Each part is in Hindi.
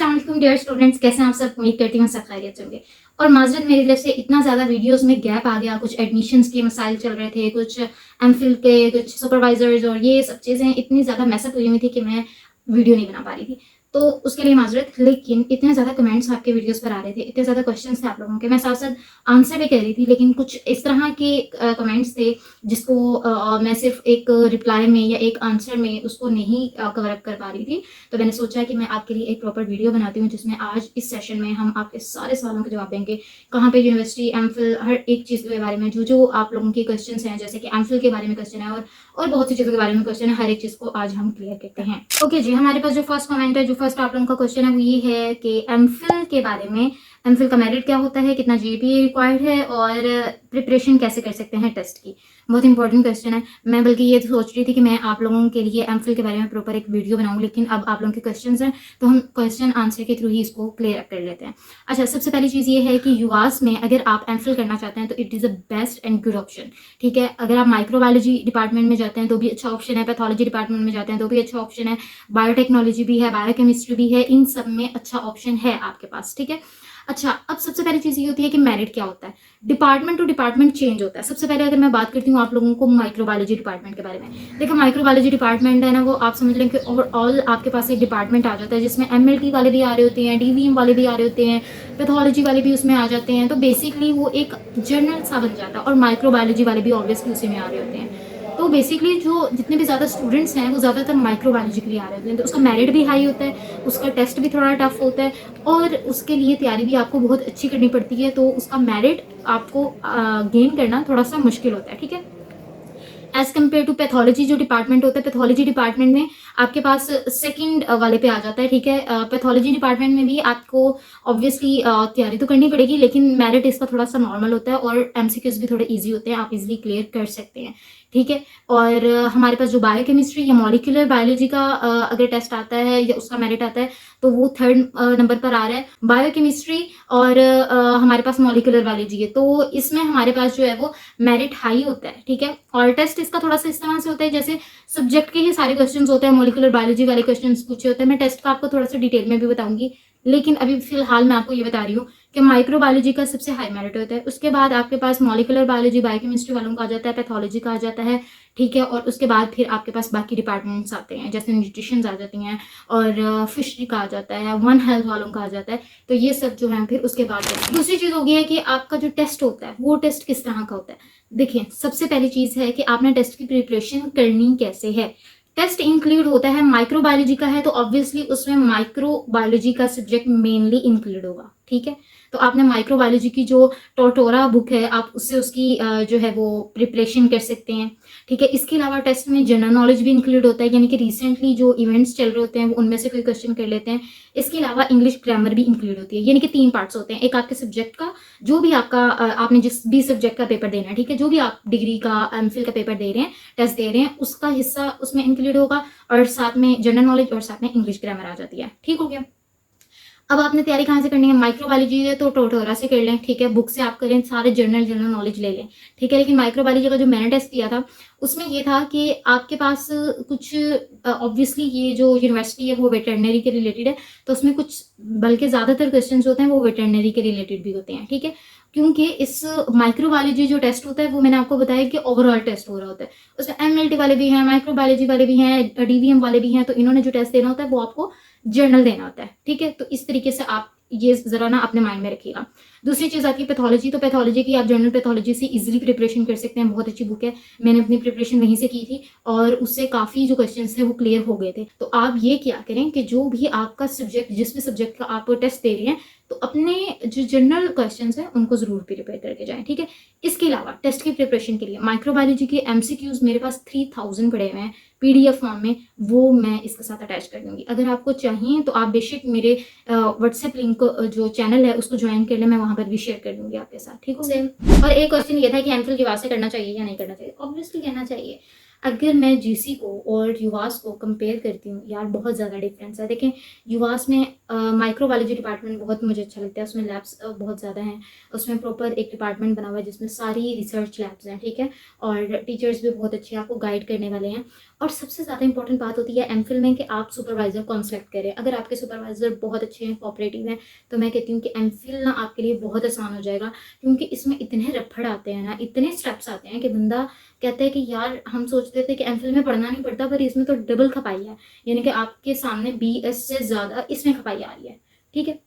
अस्सलाम वालेकुम डियर स्टूडेंट्स, कैसे हैं आप सब। उम्मीद करती हूँ सब खैरियत से होंगे। और माजरत मेरी तरफ से, इतना ज़्यादा वीडियोस में गैप आ गया, कुछ एडमिशन्स के मसाइल चल रहे थे, कुछ एमफिल के कुछ सुपरवाइजर्स और ये सब चीज़ें इतनी ज़्यादा मैसअप हुई हुई थी कि मैं वीडियो नहीं बना पा रही थी। तो उसके लिए माजरत, लेकिन इतने ज़्यादा कमेंट्स आपके वीडियोस पर आ रहे थे, इतने ज़्यादा क्वेश्चंस थे आप लोगों के, मैं साथ साथ आंसर भी कर रही थी, लेकिन कुछ इस तरह के कमेंट्स थे जिसको मैं सिर्फ एक रिप्लाई में या एक आंसर में उसको नहीं कवर अप कर पा रही थी। तो मैंने सोचा कि मैं आपके लिए एक प्रॉपर वीडियो बनाती हूँ जिसमें आज इस सेशन में हम आपके सारे सवालों के जवाब देंगे। कहाँ पे यूनिवर्सिटी, एमफिल, हर एक चीज़ के बारे में जो आप लोगों के क्वेश्चन हैं, जैसे कि एमफिल के बारे में क्वेश्चन है और बहुत सी चीज़ों के बारे में क्वेश्चन है, हर एक चीज़ को आज हम क्लियर करते हैं। ओके जी, हमारे पास जो फर्स्ट कमेंट है, जो फर्स्ट आप लोगों का क्वेश्चन है वो ये है कि एमफिल के बारे में, एमफिल का मेरिट क्या होता है, कितना जीपीए रिक्वायर्ड है और प्रिपरेशन कैसे कर सकते हैं टेस्ट की। बहुत इंपॉर्टेंट क्वेश्चन है। मैं बल्कि ये सोच रही थी कि मैं आप लोगों के लिए एमफिल के बारे में प्रॉपर एक वीडियो बनाऊं, लेकिन अब आप लोगों के क्वेश्चंस हैं तो हम क्वेश्चन आंसर के थ्रू ही इसको क्लियर कर लेते हैं। अच्छा, सबसे पहली चीज़ ये है कि यूआस में अगर आप एमफिल करना चाहते हैं तो it is a best and good option. ठीक है, अगर आप माइक्रोबायोलॉजी डिपार्टमेंट में जाते हैं तो भी अच्छा ऑप्शन है, पैथोलॉजी डिपार्टमेंट में जाते हैं तो भी अच्छा ऑप्शन है, बायोटेक्नोलॉजी भी है, बायोकेमिस्ट्री भी है, इन सब में अच्छा ऑप्शन है आपके पास। ठीक है। अच्छा, अब सबसे पहली चीज़ ये होती है कि मेरिट क्या होता है। डिपार्टमेंट टू डिपार्टमेंट चेंज होता है। सबसे पहले अगर मैं बात करती हूँ आप लोगों को माइक्रोबायोलॉजी डिपार्टमेंट के बारे में, देखो माइक्रोबायोलॉजी डिपार्टमेंट है ना, वो आप समझ लें कि ओवरऑल आपके पास एक डिपार्टमेंट आ जाता है जिसमें एमएलटी वाले भी आ रहे होते हैं, डीवीएम वाले भी आ रहे होते हैं, पैथोलॉजी वाले भी उसमें आ जाते हैं। तो बेसिकली वो एक जनरल सा बन जाता है और माइक्रोबायोलॉजी वाले भी ऑब्वियसली उसी में आ रहे होते हैं। तो बेसिकली जो जितने भी ज़्यादा स्टूडेंट्स हैं वो ज़्यादातर माइक्रोबायोलॉजी के लिए आ रहे होते हैं, तो उसका मेरिट भी हाई होता है, उसका टेस्ट भी थोड़ा टफ होता है और उसके लिए तैयारी भी आपको बहुत अच्छी करनी पड़ती है, तो उसका मेरिट आपको गेन करना थोड़ा सा मुश्किल होता है। ठीक है, एज कम्पेयर टू पैथोलॉजी जो डिपार्टमेंट होता है, पैथोलॉजी डिपार्टमेंट में आपके पास सेकंड वाले पे आ जाता है। ठीक है, पैथोलॉजी डिपार्टमेंट में भी आपको ऑब्वियसली तैयारी तो करनी पड़ेगी, लेकिन मेरिट इसका थोड़ा सा नॉर्मल होता है और एमसीक्यूज भी थोड़े इजी होते हैं, आप इजीली क्लियर कर सकते हैं। ठीक है, और हमारे पास जो बायोकेमिस्ट्री या मॉलिक्यूलर बायोलॉजी का अगर टेस्ट आता है या उसका मेरिट आता है तो वो थर्ड नंबर पर आ रहा है, बायोकेमिस्ट्री और हमारे पास मॉलिक्यूलर बायोलॉजी है, तो इसमें हमारे पास जो है वो मेरिट हाई होता है। ठीक है, और टेस्ट इसका थोड़ा सा इस तरह से होता है जैसे सब्जेक्ट के ही सारे क्वेश्चंस होते हैं, मॉलिक्यूलर बायोलॉजी वाले क्वेश्चंस पूछे होते हैं। मैं टेस्ट का आपको थोड़ा सा डिटेल में भी बताऊंगी, लेकिन अभी फिलहाल मैं आपको ये बता रही हूँ कि माइक्रोबायोलॉजी का सबसे हाई मेरिट होता है। उसके बाद आपके पास मॉलिक्यूलर बायोलॉजी, बायोकेमिस्ट्री वालों का आ जाता है, पैथोलॉजी का आ जाता है। ठीक है, और उसके बाद फिर आपके पास बाकी डिपार्टमेंट्स आते हैं, जैसे न्यूट्रिशन आ जाती हैं और फिशरी का आ जाता है, वन हेल्थ वालों का आ जाता है। तो ये सब जो है फिर उसके बाद दूसरी चीज़ होगी है कि आपका जो टेस्ट होता है वो टेस्ट किस तरह का होता है। देखिए, सबसे पहली चीज़ है कि आपने टेस्ट की प्रिपरेशन करनी कैसे है। टेस्ट इंक्लूड होता है, माइक्रोबायोलॉजी का है तो ऑब्वियसली उसमें माइक्रोबायोलॉजी का सब्जेक्ट मेनली इंक्लूड होगा। ठीक है, तो आपने माइक्रोबायोलॉजी की जो टोटोरा बुक है आप उससे उसकी जो है वो प्रिपरेशन कर सकते हैं। ठीक है, इसके अलावा टेस्ट में जनरल नॉलेज भी इंक्लूड होता है, यानी कि रिसेंटली जो इवेंट्स चल रहे होते हैं वो उनमें से कोई क्वेश्चन कर लेते हैं। इसके अलावा इंग्लिश ग्रामर भी इंक्लूड होती है, यानी कि 3 पार्ट्स होते हैं। एक आपके सब्जेक्ट का, जो भी आपका आपने जिस भी सब्जेक्ट का पेपर देना है, ठीक है, जो भी आप डिग्री का, एमफिल का पेपर दे रहे हैं, टेस्ट दे रहे हैं, उसका हिस्सा उसमें इंक्लूड होगा और साथ में जनरल नॉलेज और साथ में इंग्लिश ग्रामर आ जाती है। ठीक हो गया। अब आपने तैयारी कहाँ से करनी है, माइक्रोबायोलॉजी है तो टोटोरा से कर लें। ठीक है, बुक से आप करें, सारे जनरल नॉलेज ले लें। ठीक है, लेकिन माइक्रोबायोलॉजी का जो मैंने टेस्ट दिया था उसमें ये था कि आपके पास कुछ ऑब्वियसली ये जो यूनिवर्सिटी है वो वेटरनरी के रिलेटेड है, तो उसमें कुछ बल्कि ज़्यादातर क्वेश्चन होते हैं वो वेटरनरी के रिलेटेड भी होते हैं। ठीक है, क्योंकि इस माइक्रोबायोलॉजी जो टेस्ट होता है वो मैंने आपको बताया कि ओवरऑल टेस्ट हो रहा होता है, उसमें एमएलटी वाले भी हैं, माइक्रोबायोलॉजी वाले भी हैं, डीवीएम वाले भी हैं, तो इन्होंने जो टेस्ट देना होता है वो आपको जर्नल देना होता है। ठीक है, तो इस तरीके से आप ये जरा ना अपने माइंड में रखिएगा। दूसरी चीज़ आती है पैथोलॉजी, तो पैथोलॉजी की आप जनरल पैथोलॉजी से इजीली प्रिपरेशन कर सकते हैं, बहुत अच्छी बुक है, मैंने अपनी प्रिपरेशन वहीं से की थी और उससे काफ़ी जो क्वेश्चन थे वो क्लियर हो गए थे। तो आप ये क्या करें कि जो भी आपका सब्जेक्ट, जिस भी सब्जेक्ट का आप टेस्ट दे रहे हैं, तो अपने जो जनरल क्वेश्चंस हैं उनको ज़रूर प्रिपेयर करके जाएं। ठीक है, इसके अलावा टेस्ट की प्रिपरेशन के लिए माइक्रोबायोलॉजी के एमसीक्यूज मेरे पास 3000 पड़े हुए हैं पीडीएफ फॉर्म में, वो मैं इसके साथ अटैच कर दूंगी। अगर आपको चाहिए तो आप बेशक मेरे व्हाट्सएप लिंक जो चैनल है उसको ज्वाइन कर लें, मैं वहाँ पर भी शेयर कर दूंगी आपके साथ। ठीक है, और एक क्वेश्चन ये था कि एमफिल की वास्ते करना चाहिए या नहीं करना चाहिए। ऑब्वियसली कहना चाहिए। अगर मैं जीसी को और युवास को कंपेयर करती हूँ यार, बहुत ज़्यादा डिफरेंस है। देखें, युवास में माइक्रोबायोलॉजी डिपार्टमेंट बहुत मुझे अच्छा लगता है, उसमें लैब्स बहुत ज़्यादा हैं, उसमें प्रॉपर एक डिपार्टमेंट बना हुआ है जिसमें सारी रिसर्च लैब्स हैं, ठीक है, और टीचर्स भी बहुत अच्छे हैं, आपको गाइड करने वाले हैं। और सबसे ज़्यादा इंपॉर्टेंट बात होती है एमफिल में कि आप सुपरवाइज़र कौन सेलेक्ट करें। अगर आपके सुपरवाइज़र बहुत अच्छे हैं, कोऑपरेटिव हैं, तो मैं कहती हूँ कि एमफिल ना आपके लिए बहुत आसान हो जाएगा, क्योंकि इसमें इतने रफड़ आते हैं ना, इतने स्टेप्स आते हैं कि बंदा कहते हैं कि यार हम सोचते थे कि एमफिल में पढ़ना नहीं पड़ता, पर इसमें तो डबल खपाई है, यानी कि आपके सामने बीएस से ज़्यादा इसमें खपाई आ रही है, ठीक है।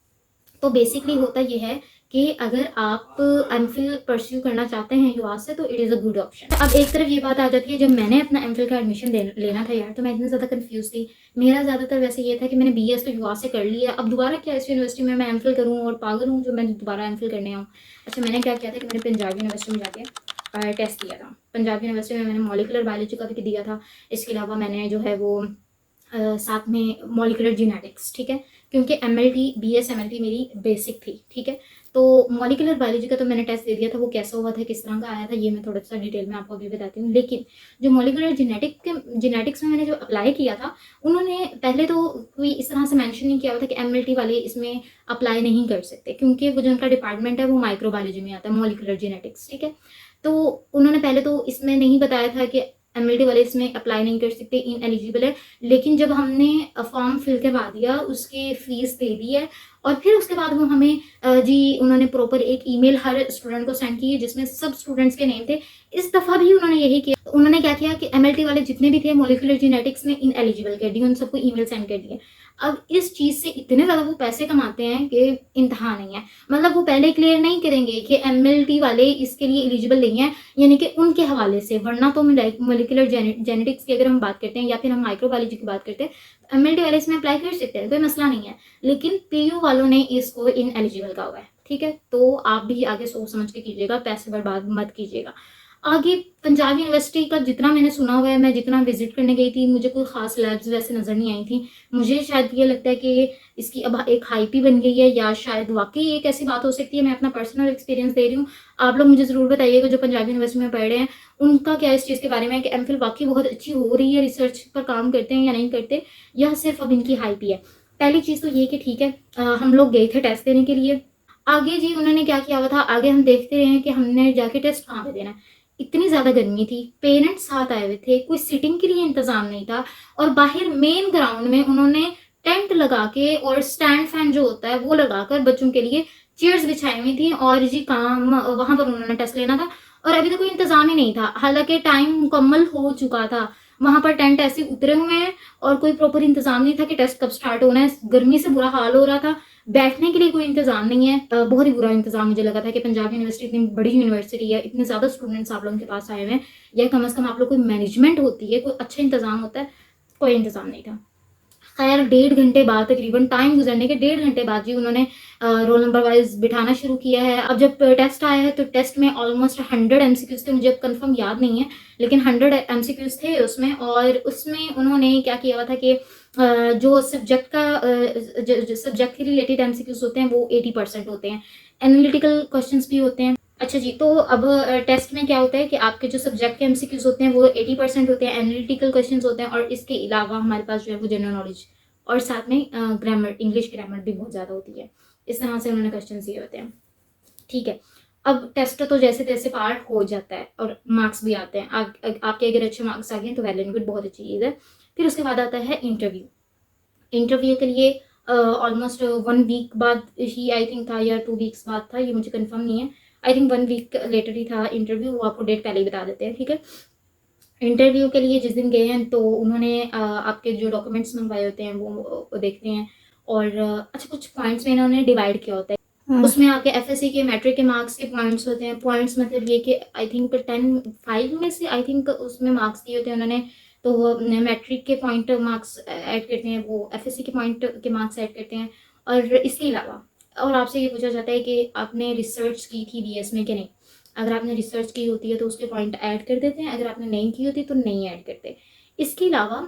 तो बेसिकली होता ये है कि अगर आप एमफिल परस्यू करना चाहते हैं युवा से, तो it is a good option. अब एक तरफ ये बात आ जाती है, जब मैंने अपना एमफिल का एडमिशन लेना था यार, तो मैं इतनी ज़्यादा कंफ्यूज थी। मेरा ज़्यादातर वैसे ये था कि मैंने बीएस तो युवा से कर लिया, अब दोबारा क्या इस यूनिवर्सिटी में मैं एमफिल करूँ, और पागल हूँ जो मैं दोबारा एमफिल करने आऊँ। अच्छा, मैंने क्या किया था कि मैंने पंजाब यूनिवर्सिटी में जाके टेस्ट दिया था। पंजाब यूनिवर्सिटी में मैंने मॉलिकुलर बायोलॉजी का भी दिया था। इसके अलावा मैंने जो है वो साथ में मॉलिकुलर जेनेटिक्स, ठीक है, क्योंकि एमएलटी बीएस एमएलटी मेरी बेसिक थी, ठीक है। तो मॉलिकुलर बायोलॉजी का तो मैंने टेस्ट दे दिया था, वो कैसा हुआ था, किस तरह का आया था, ये मैं थोड़ा सा डिटेल में आपको अभी बताती हूँ। लेकिन जो मॉलिकुलर जेनेटिक्स में मैंने जो अप्लाई किया था, उन्होंने पहले तो कोई इस तरह से मेंशन नहीं किया हुआ था कि एमएलटी वाले इसमें अप्लाई नहीं कर सकते, क्योंकि वो जो उनका डिपार्टमेंट है वो माइक्रोबायोलॉजी में आता है, मॉलिकुलर जेनेटिक्स, ठीक है। तो उन्होंने पहले तो इसमें नहीं बताया था कि एमएलटी वाले इसमें अप्लाई नहीं कर सकते, इन एलिजिबल है। लेकिन जब हमने फॉर्म फिल करवा दिया, उसकी फीस दे दी है, और फिर उसके बाद वो हमें जी उन्होंने प्रॉपर एक ईमेल हर स्टूडेंट को सेंड की है जिसमें सब स्टूडेंट्स के नेम थे। इस दफ़ा भी उन्होंने यही किया, उन्होंने क्या किया कि एमएलटी वाले जितने भी थे मोलिकुलर जेनेटिक्स में इन एलिजिबल कर दिए, उन सबको ईमेल सेंड कर दिए। अब इस चीज़ से इतने ज़्यादा वो पैसे कमाते हैं कि इंतहा नहीं है। मतलब वो पहले क्लियर नहीं करेंगे कि एमएलटी वाले इसके लिए एलिजिबल नहीं है, यानी कि उनके हवाले से, वरना तो मोलिकुलर जेनेटिक्स की अगर हम बात करते हैं या फिर हम माइक्रोबायोलॉजी की बात करते हैं, एमएलटी वाले इसमें अप्लाई कर सकते हैं, कोई मसला नहीं है। लेकिन पीयू वालों ने इसको इन एलिजिबल कहा हुआ है, ठीक है। तो आप भी आगे सोच समझ के कीजिएगा, पैसे बर्बाद मत कीजिएगा। आगे पंजाब यूनिवर्सिटी का जितना मैंने सुना हुआ है, मैं जितना विजिट करने गई थी, मुझे कोई खास लैब्स वैसे नज़र नहीं आई थी। मुझे शायद ये लगता है कि इसकी अब एक हाइप ही बन गई है, या शायद वाकई एक ऐसी बात हो सकती है। मैं अपना पर्सनल एक्सपीरियंस दे रही हूँ, आप लोग मुझे ज़रूर बताइएगा जो पंजाब यूनिवर्सिटी में पढ़ रहे हैं, उनका क्या इस चीज़ के बारे में है कि एमफिल वाकई बहुत अच्छी हो रही है, रिसर्च पर काम करते हैं या नहीं करते, या सिर्फ अब इनकी हाइप ही है। पहली चीज़ तो ये कि ठीक है, हम लोग गए थे टेस्ट देने के लिए। आगे जी उन्होंने क्या किया हुआ था, आगे हम देखते रहे हैं कि हमने जाके टेस्ट कहाँ पे देना है। इतनी ज़्यादा गर्मी थी, पेरेंट्स साथ आए हुए थे, कोई सिटिंग के लिए इंतज़ाम नहीं था, और बाहर मेन ग्राउंड में उन्होंने टेंट लगा के और स्टैंड फैन जो होता है वो लगाकर बच्चों के लिए चेयर्स बिछाई हुई थी, और जी काम वहाँ पर उन्होंने टेस्ट लेना था, और अभी तो कोई इंतज़ाम ही नहीं था। हालाँकि टाइम मुकम्मल हो चुका था, वहाँ पर टेंट ऐसे उतरे हुए हैं, और कोई प्रॉपर इंतज़ाम नहीं था कि टेस्ट कब स्टार्ट होना है। गर्मी से बुरा हाल हो रहा था, बैठने के लिए कोई इंतज़ाम नहीं है। बहुत ही बुरा इंतज़ाम मुझे लगा था कि पंजाब यूनिवर्सिटी इतनी बड़ी यूनिवर्सिटी है, इतने ज़्यादा स्टूडेंट्स आप लोगों के पास आए हुए हैं, या कम से कम आप लोग कोई मैनेजमेंट होती है, कोई अच्छा इंतज़ाम होता है, कोई इंतज़ाम नहीं था। खैर 1.5 घंटे बाद, तकरीबन टाइम गुजरने के 1.5 घंटे बाद जी उन्होंने रोल नंबर वाइज बिठाना शुरू किया है। अब जब टेस्ट आया है तो टेस्ट में ऑलमोस्ट 100 एमसीक्यूज थे, मुझे अब कंफर्म याद नहीं है, लेकिन 100 एमसीक्यूज थे उसमें। और उसमें उन्होंने क्या किया हुआ था कि जो सब्जेक्ट का जो सब्जेक्ट के रिलेटेड एमसीक्यूज होते हैं वो 80% होते हैं, एनालिटिकल क्वेश्चंस भी होते हैं। अच्छा जी, तो अब टेस्ट में क्या होता है कि आपके जो सब्जेक्ट के एमसीक्यूज होते हैं वो 80% होते हैं, एनालिटिकल क्वेश्चंस होते हैं, और इसके अलावा हमारे पास जो है वो जनरल नॉलेज, और साथ में ग्रामर, इंग्लिश ग्रामर भी बहुत ज़्यादा होती है। इस तरह से उन्होंने क्वेश्चन दिए होते हैं, ठीक है। अब टेस्ट तो जैसे तैसे पार हो जाता है और मार्क्स भी आते हैं। आपके अगर अच्छे मार्क्स आ गए तो वेल एंड गुड, बहुत अच्छी चीज़ है। फिर उसके बाद आता है इंटरव्यू। इंटरव्यू के लिए ऑलमोस्ट 1 वीक बाद ही आई थिंक था, या 2 वीक्स बाद था, ये मुझे कंफर्म नहीं है। आई थिंक 1 वीक लेटर ही था इंटरव्यू, वो आपको डेट पहले ही बता देते हैं, ठीक है। इंटरव्यू के लिए जिस दिन गए हैं तो उन्होंने आपके जो डॉक्यूमेंट्स मंगवाए होते हैं वो देखते हैं, और अच्छा कुछ पॉइंट्स में इन्होंने डिवाइड किया होता है। उसमें आपके एफएससी के मैट्रिक के मार्क्स के पॉइंट्स होते हैं। पॉइंट्स मतलब ये कि आई थिंक 5 में से आई थिंक उसमें मार्क्स दिए होते हैं उन्होंने, तो वो मैट्रिक के पॉइंट मार्क्स ऐड करते हैं, वो एफएससी के पॉइंट के मार्क्स ऐड करते हैं। और इसके अलावा और आपसे ये पूछा जाता है कि आपने रिसर्च की थी बीएस में कि नहीं। अगर आपने रिसर्च की होती है तो उसके पॉइंट ऐड कर देते हैं, अगर आपने नहीं की होती तो नहीं ऐड करते। इसके अलावा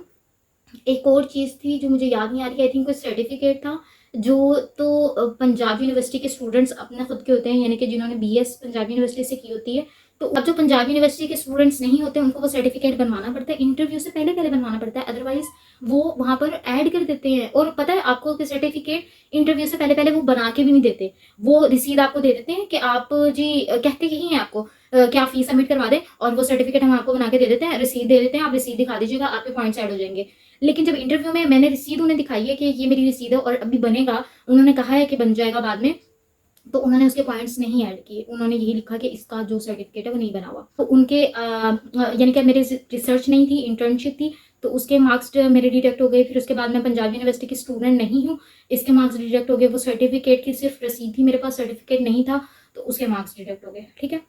एक और चीज़ थी जो मुझे याद नहीं आ रही, आई थिंक कोई सर्टिफिकेट था जो तो पंजाब यूनिवर्सिटी के स्टूडेंट्स अपने खुद के होते हैं, यानी कि जिन्होंने बीएस पंजाब यूनिवर्सिटी से की होती है, तो अब जो पंजाब यूनिवर्सिटी के स्टूडेंट्स नहीं होते उनको वो सर्टिफिकेट बनवाना पड़ता है, इंटरव्यू से पहले पहले बनवाना पड़ता है, अदरवाइज वो वहाँ पर ऐड कर देते हैं। और पता है आपको कि सर्टिफिकेट इंटरव्यू से पहले पहले वो बना के भी नहीं देते, वो रिसीद आपको दे देते हैं कि आप जी कहते यही हैं आपको कि आप फीस सबमिट करवा दें और वो सर्टिफिकेट हम आपको बना के दे देते हैं, रिसीद दे देते हैं, आप रिसीद दिखा दीजिएगा, आपके पॉइंट्स ऐड हो जाएंगे। लेकिन जब इंटरव्यू में मैंने रिसीद उन्हें दिखाई है कि ये मेरी रिसीद है और अभी बनेगा, उन्होंने कहा है कि बन जाएगा बाद में, तो उन्होंने उसके पॉइंट्स नहीं ऐड किए, उन्होंने यही लिखा कि इसका जो सर्टिफिकेट है वो नहीं बना हुआ। तो उनके यानी कि मेरे रिसर्च नहीं थी, इंटर्नशिप थी, तो उसके मार्क्स मेरे डिडक्ट हो गए। फिर उसके बाद मैं पंजाब यूनिवर्सिटी की स्टूडेंट नहीं हूँ, इसके मार्क्स डिडक्ट हो गए। वो सर्टिफिकेट की सिर्फ रसीद थी, मेरे पास सर्टिफिकेट नहीं था, तो उसके मार्क्स डिडक्ट हो गए। ठीक है,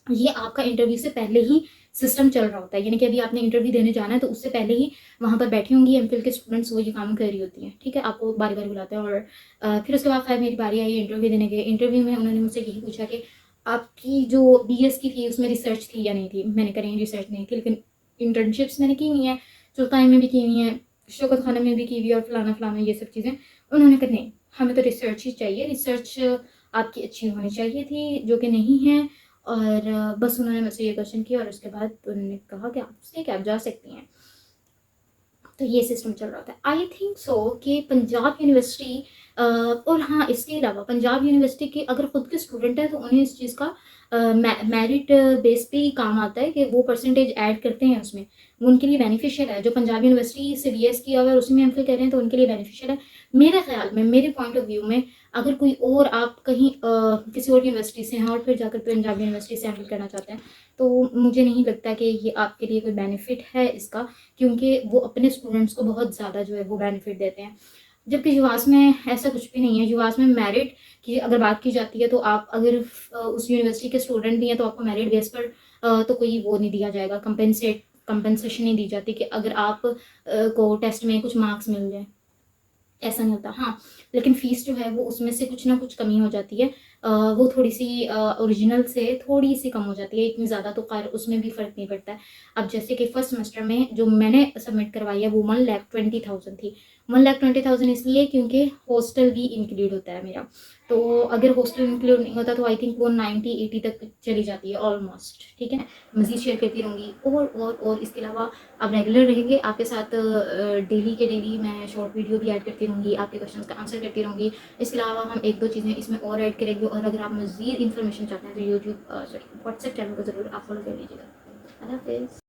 ये आपका इंटरव्यू से पहले ही सिस्टम चल रहा होता है, यानी कि अभी आपने इंटरव्यू देने जाना है तो उससे पहले ही वहाँ पर बैठी होंगी एमफिल के स्टूडेंट्स, वो ये काम कर रही होती हैं। ठीक है, आपको बारी बारी बुलाते हैं। और फिर उसके बाद खैर मेरी बारी आई इंटरव्यू देने के। इंटरव्यू में उन्होंने मुझसे यही पूछा कि आपकी जो BS की थी उसमें रिसर्च थी या नहीं थी। मैंने करी रिसर्च नहीं थी, लेकिन इंटर्नशिप्स मैंने की हुई हैं, चौथाई में भी की हुई हैं, शौकत खाना में भी की हुई है, और फलाना फलाना ये सब चीज़ें। उन्होंने कहा नहीं, हमें तो रिसर्च ही चाहिए, रिसर्च आपकी अच्छी होनी चाहिए थी, जो कि नहीं है। और बस उन्होंने मुझसे ये क्वेश्चन किया और उसके बाद उन्होंने कहा कि आप ठीक है आप जा सकती हैं। तो ये सिस्टम चल रहा था। आई थिंक सो कि पंजाब यूनिवर्सिटी और हाँ, इसके अलावा पंजाब यूनिवर्सिटी के अगर खुद के स्टूडेंट है तो उन्हें इस चीज़ का मेरिट बेस पे ही काम आता है कि वो परसेंटेज ऐड करते हैं उसमें, वो उनके लिए बेनिफिशियल है। जो पंजाब यूनिवर्सिटी से BS किया हुआ है उसी में एमफिल कर रहे हैं तो उनके लिए बेनिफिशियल है। मेरे ख्याल में, मेरे पॉइंट ऑफ व्यू में, अगर कोई और आप कहीं किसी और यूनिवर्सिटी से हैं और फिर जाकर पंजाब यूनिवर्सिटी से एमफिल करना चाहते हैं, तो मुझे नहीं लगता कि ये आपके लिए कोई बेनिफिट है इसका, क्योंकि वो अपने स्टूडेंट्स को बहुत ज़्यादा जो है वो बेनिफिट देते हैं। जबकि युवास में ऐसा कुछ भी नहीं है। युवास में मेरिट की अगर बात की जाती है तो आप अगर उस यूनिवर्सिटी के स्टूडेंट भी हैं तो आपको मेरिट बेस पर तो कोई वो नहीं दिया जाएगा, कंपेंसेशन नहीं दी जाती कि अगर आप को टेस्ट में कुछ मार्क्स मिल जाए, ऐसा नहीं होता। हाँ, लेकिन फ़ीस जो है वो उसमें से कुछ ना कुछ कमी हो जाती है। वो थोड़ी-सी ओरिजिनल से थोड़ी-सी कम हो जाती है, इतनी ज़्यादा तो ख़ैर उसमें भी फ़र्क नहीं पड़ता है। अब जैसे कि फर्स्ट सेमेस्टर में जो मैंने सबमिट करवाई है वो 1,20,000 थी। 1,20,000 इसलिए क्योंकि हॉस्टल भी इंक्लूड होता है मेरा। तो अगर हॉस्टल इंक्लूड नहीं होता तो आई थिंक वो 90-80 तक चली जाती है ऑलमोस्ट। ठीक है, मज़ीद शेयर करती रहूँगी। और इसके अलावा आप रेगुलर रहेंगे, आपके साथ डेली के डेली मैं शॉर्ट वीडियो भी ऐड करती रहूँगी, आपके क्वेश्चंस का आंसर करती रहूँगी। इसके अलावा हम 1-2 चीज़ें इसमें और ऐड करेंगे। और अगर आप मज़ीद इन्फॉर्मेशन चाहते हैं तो यूट्यूब व्हाट्सएप चैनल को ज़रूर आप फॉलो कर लीजिएगा। अल्लाह हाफ़िज़।